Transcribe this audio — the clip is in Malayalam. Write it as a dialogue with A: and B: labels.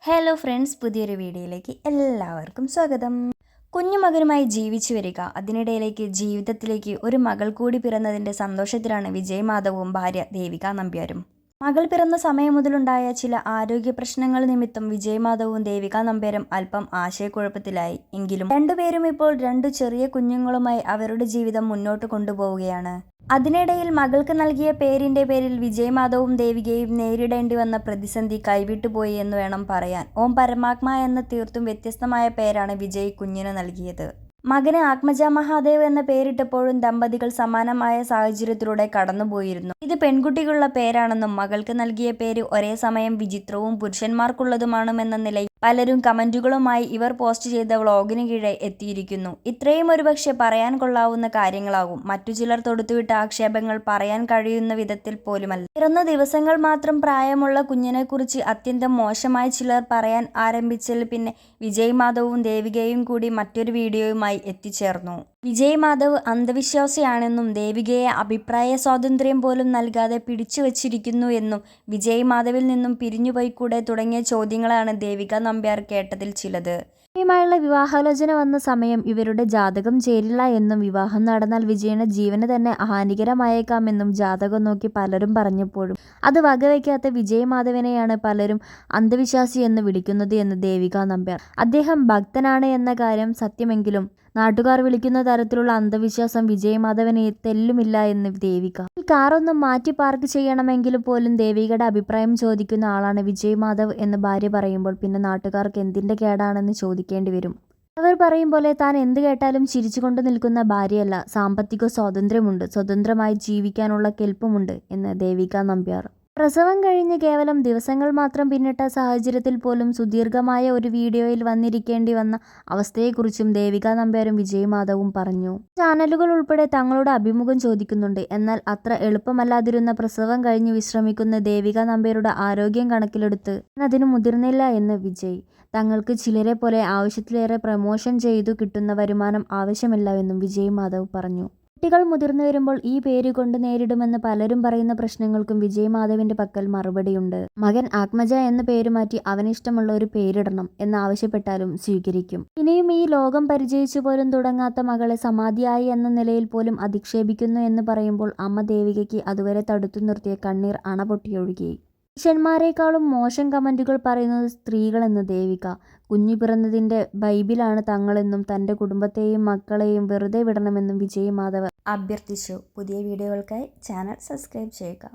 A: ഹലോ ഫ്രണ്ട്സ്, പുതിയൊരു വീഡിയോയിലേക്ക് എല്ലാവർക്കും സ്വാഗതം. കുഞ്ഞുമകനുമായി ജീവിച്ചു വരിക, അതിനിടയിലേക്ക് ജീവിതത്തിലേക്ക് ഒരു മകൾ കൂടി പിറന്നതിൻ്റെ സന്തോഷത്തിലാണ് വിജയ് മാധവും ഭാര്യ ദേവിക നമ്പ്യാരും. മകൾ പിറന്ന സമയം മുതലുണ്ടായ ചില ആരോഗ്യ പ്രശ്നങ്ങൾ നിമിത്തം വിജയ് മാധവും ദേവിക നമ്പ്യാരും അല്പം ആശയക്കുഴപ്പത്തിലായി. എങ്കിലും രണ്ടുപേരും ഇപ്പോൾ രണ്ടു ചെറിയ കുഞ്ഞുങ്ങളുമായി അവരുടെ ജീവിതം മുന്നോട്ട് കൊണ്ടുപോവുകയാണ്. അതിനിടയിൽ മകൾക്ക് നൽകിയ പേരിന്റെ പേരിൽ വിജയ് മാധവും ദേവികയും നേരിടേണ്ടി വന്ന പ്രതിസന്ധി കൈവിട്ടുപോയി എന്ന് വേണം പറയാൻ. ഓം പരമാത്മ എന്ന തീർത്തും വ്യത്യസ്തമായ പേരാണ് വിജയ് കുഞ്ഞിന് നൽകിയത്. മകന് ആത്മജ മഹാദേവ് എന്ന പേരിട്ടപ്പോഴും ദമ്പതികൾ സമാനമായ സാഹചര്യത്തിലൂടെ കടന്നുപോയിരുന്നു. ഇത് പെൺകുട്ടികളുള്ള പേരാണെന്നും മകൾക്ക് നൽകിയ പേര് ഒരേ സമയം വിചിത്രവും പുരുഷന്മാർക്കുള്ളതുമാണെന്ന നിലയിൽ പലരും കമന്റുകളുമായി ഇവർ പോസ്റ്റ് ചെയ്ത വ്ളോഗിന് കീഴെ എത്തിയിരിക്കുന്നു. ഇത്രയും ഒരുപക്ഷെ പറയാൻ കൊള്ളാവുന്ന കാര്യങ്ങളാകും. മറ്റു ചിലർ തൊടുത്തുവിട്ട ആക്ഷേപങ്ങൾ പറയാൻ കഴിയുന്ന വിധത്തിൽ പോലുമല്ല. പിറന്ന ദിവസങ്ങൾ മാത്രം പ്രായമുള്ള കുഞ്ഞിനെക്കുറിച്ച് അത്യന്തം മോശമായി ചിലർ പറയാൻ ആരംഭിച്ചതിൽ പിന്നെ വിജയ് മാധവും ദേവികയും കൂടി മറ്റൊരു വീഡിയോയുമായി എത്തിച്ചേർന്നു. വിജയ് മാധവ് അന്ധവിശ്വാസിയാണെന്നും ദേവികയെ അഭിപ്രായ സ്വാതന്ത്ര്യം പോലും നൽകാതെ പിടിച്ചു വച്ചിരിക്കുന്നു എന്നും വിജയ് മാധവിൽ നിന്നും പിരിഞ്ഞുപോയിക്കൂടെ തുടങ്ങിയ ചോദ്യങ്ങളാണ് ദേവിക നമ്പ്യാർ കേട്ടതിൽ ചിലത്. വിജയുമായുള്ള വിവാഹാലോചന വന്ന സമയം ഇവരുടെ ജാതകം ചേരില്ല എന്നും വിവാഹം നടന്നാൽ വിജയുടെ ജീവന് തന്നെ ഹാനികരമായേക്കാമെന്നും ജാതകം നോക്കി പലരും പറഞ്ഞപ്പോഴും അത് വകവയ്ക്കാത്ത വിജയ് മാധവനെയാണ് പലരും അന്ധവിശ്വാസി എന്ന് വിളിക്കുന്നത് എന്ന് ദേവിക നമ്പ്യാർ. അദ്ദേഹം ഭക്തനാണ് എന്ന കാര്യം സത്യമെങ്കിലും നാട്ടുകാർ വിളിക്കുന്ന തരത്തിലുള്ള അന്ധവിശ്വാസം വിജയ് മാധവന് തെല്ലുമില്ല എന്ന് ദേവിക. കാറൊന്നും മാറ്റി പാർക്ക് ചെയ്യണമെങ്കിൽ പോലും ദേവികയുടെ അഭിപ്രായം ചോദിക്കുന്ന ആളാണ് വിജയ് മാധവ് എന്ന് ഭാര്യ പറയുമ്പോൾ പിന്നെ നാട്ടുകാർക്ക് എന്തിന്റെ കേടാണെന്ന് ചോദിക്കേണ്ടി വരും. അവർ പറയും പോലെ താൻ എന്ത് കേട്ടാലും ചിരിച്ചുകൊണ്ട് നിൽക്കുന്ന ഭാര്യയല്ല. സാമ്പത്തിക സ്വാതന്ത്ര്യമുണ്ട്, സ്വതന്ത്രമായി ജീവിക്കാനുള്ള കെൽപ്പുമുണ്ട് എന്ന് ദേവിക നമ്പ്യാർ. പ്രസവം കഴിഞ്ഞ് കേവലം ദിവസങ്ങൾ മാത്രം പിന്നിട്ട സാഹചര്യത്തിൽ പോലും സുദീർഘമായ ഒരു വീഡിയോയിൽ വന്നിരിക്കേണ്ടി വന്ന അവസ്ഥയെക്കുറിച്ചും ദേവിക നമ്പ്യാരും വിജയ് മാധവും പറഞ്ഞു. ചാനലുകൾ ഉൾപ്പെടെ തങ്ങളുടെ അഭിമുഖം ചോദിക്കുന്നുണ്ട്. എന്നാൽ അത്ര എളുപ്പമല്ലാതിരുന്ന പ്രസവം കഴിഞ്ഞ് വിശ്രമിക്കുന്ന ദേവിക നമ്പ്യാരുടെ ആരോഗ്യം കണക്കിലെടുത്ത് അതിന് മുതിർന്നില്ല എന്ന് വിജയ്. തങ്ങൾക്ക് ചിലരെ പോലെ ആവശ്യത്തിലേറെ പ്രമോഷൻ ചെയ്തു കിട്ടുന്ന വരുമാനം ആവശ്യമില്ലെന്നും വിജയ് മാധവ് പറഞ്ഞു. കുട്ടികൾ മുതിർന്നു വരുമ്പോൾ ഈ പേര് കൊണ്ട് നേരിടുമെന്ന് പലരും പറയുന്ന പ്രശ്നങ്ങൾക്കും വിജയ് മാധവിന്റെ പക്കൽ മറുപടിയുണ്ട്. മകൻ ആത്മജ എന്ന പേര് മാറ്റി അവനിഷ്ടമുള്ള ഒരു പേരിടണം എന്നാവശ്യപ്പെട്ടാലും സ്വീകരിക്കും. ഇനിയും ഈ ലോകം പരിചയിച്ചു പോലും തുടങ്ങാത്ത മകളെ സമാധിയായി എന്ന നിലയിൽ പോലും അധിക്ഷേപിക്കുന്നു എന്ന് പറയുമ്പോൾ അമ്മ ദേവികയ്ക്ക് അതുവരെ തടുത്തു നിർത്തിയ കണ്ണീർ അണപൊട്ടിയൊഴുകി. പുരുഷന്മാരെക്കാളും മോശം കമന്റുകൾ പറയുന്നത് സ്ത്രീകളെന്ന് ദേവിക. കുഞ്ഞു പിറന്നതിന്റെ ബൈബിലാണ് തങ്ങളെന്നും തന്റെ കുടുംബത്തെയും മക്കളെയും വെറുതെ വിടണമെന്നും വിജയ് മാധവ് അഭ്യർത്ഥിച്ചു. പുതിയ വീഡിയോകൾക്കായി ചാനൽ സബ്സ്ക്രൈബ് ചെയ്യുക.